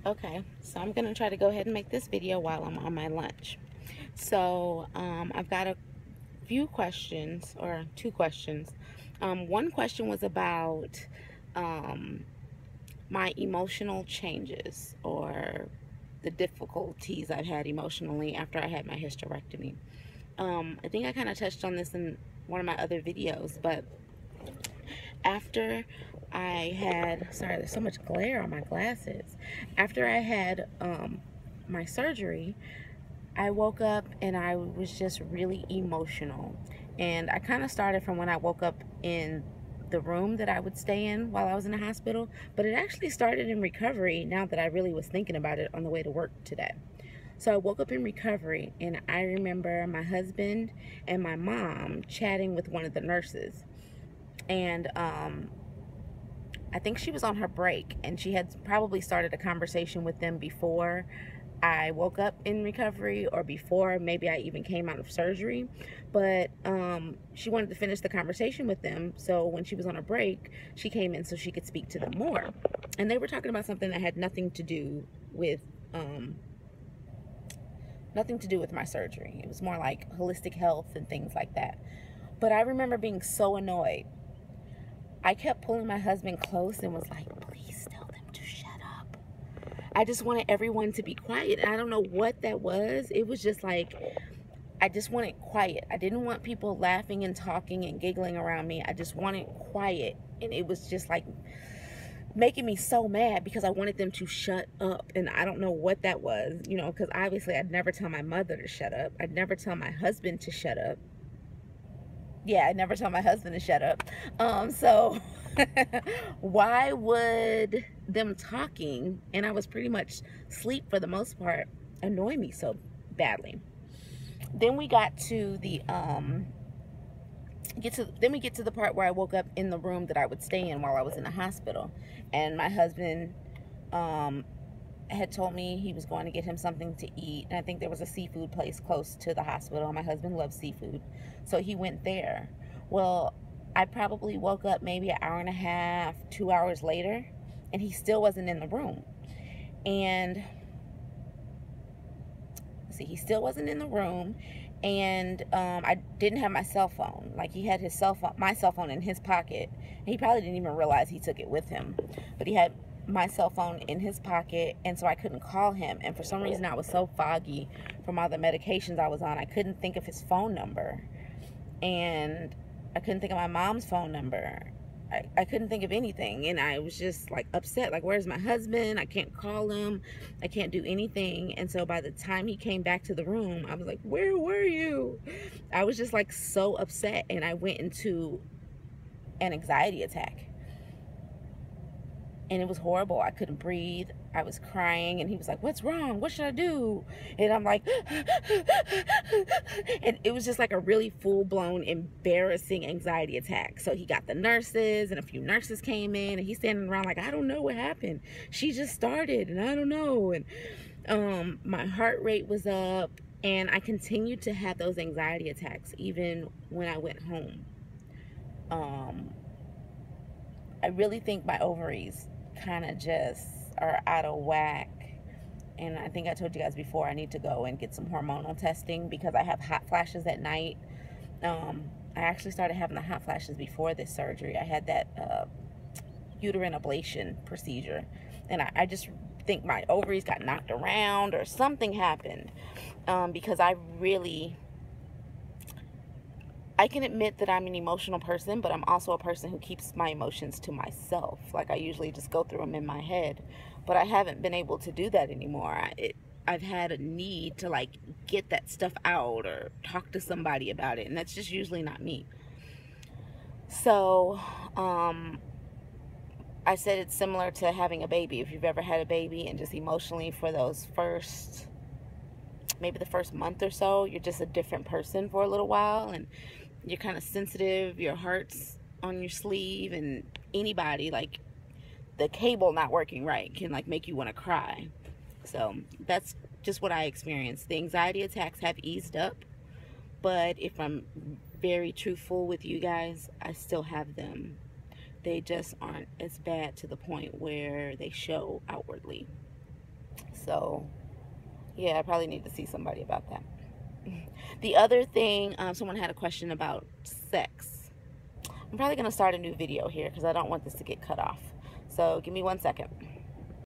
Okay, so I'm gonna try to go ahead and make this video while I'm on my lunch. So I've got a few questions, or two questions. One question was about um, my emotional changes, or the difficulties I've had emotionally after I had my hysterectomy. I think I kind of touched on this in one of my other videos, but after I had, sorry, there's so much glare on my glasses. After I had my surgery, I woke up and I was just really emotional. And I kind of started from when I woke up in the room that I would stay in while I was in the hospital, but it actually started in recovery now that I really was thinking about it on the way to work today. So I woke up in recovery, and I remember my husband and my mom chatting with one of the nurses. And I think she was on her break, and she had probably started a conversation with them before I woke up in recovery, or before maybe I even came out of surgery. But she wanted to finish the conversation with them, so when she was on a break, she came in so she could speak to them more. And they were talking about something that had nothing to do with my surgery. It was more like holistic health and things like that. But I remember being so annoyed. I kept pulling my husband close and was like, please tell them to shut up. I just wanted everyone to be quiet. And I don't know what that was. It was just like, I just wanted quiet. I didn't want people laughing and talking and giggling around me. I just wanted quiet. And it was just like making me so mad because I wanted them to shut up. And I don't know what that was, you know, because obviously I'd never tell my mother to shut up. I'd never tell my husband to shut up. Yeah, I never tell my husband to shut up. So why would them talking, and I was pretty much asleep for the most part, annoy me so badly? Then we got to the then we get to the part where I woke up in the room that I would stay in while I was in the hospital, and my husband had told me he was going to get him something to eat, and I think there was a seafood place close to the hospital. My husband loves seafood, so he went there. Well, I probably woke up maybe an hour and a half, 2 hours later, and he still wasn't in the room. And see, he still wasn't in the room, and I didn't have my cell phone. Like, he had his cell phone, my cell phone, in his pocket. He probably didn't even realize he took it with him, but he had my cell phone in his pocket, and so I couldn't call him. And for some reason, I was so foggy from all the medications I was on, I couldn't think of his phone number, and I couldn't think of my mom's phone number. I couldn't think of anything, and I was just like upset, like, where's my husband? I can't call him, I can't do anything. And so by the time he came back to the room, I was like, where were you? I was just like so upset, and I went into an anxiety attack, and it was horrible. I couldn't breathe. I was crying, and he was like, what's wrong? What should I do? And I'm like, and it was just like a really full-blown embarrassing anxiety attack. So he got the nurses, and a few nurses came in, and he's standing around like, I don't know what happened. She just started, and I don't know. And my heart rate was up, and I continued to have those anxiety attacks even when I went home. I really think my ovaries kind of just are out of whack. And I think I told you guys before, I need to go and get some hormonal testing because I have hot flashes at night. I actually started having the hot flashes before this surgery. I had that uterine ablation procedure, and I just think my ovaries got knocked around or something happened, because I can admit that I'm an emotional person, but I'm also a person who keeps my emotions to myself. Like, I usually just go through them in my head, but I haven't been able to do that anymore. I've had a need to, like, get that stuff out or talk to somebody about it, and that's just usually not me. So, I said it's similar to having a baby. If you've ever had a baby, and just emotionally for those maybe the first month or so, you're just a different person for a little while, and you're kind of sensitive, your heart's on your sleeve, and anybody, like, the cable not working right can, like, make you want to cry. So that's just what I experienced. The anxiety attacks have eased up, but if I'm very truthful with you guys, I still have them. They just aren't as bad to the point where they show outwardly. So yeah, I probably need to see somebody about that. The other thing, someone had a question about sex. I'm probably going to start a new video here because I don't want this to get cut off. So give me 1 second.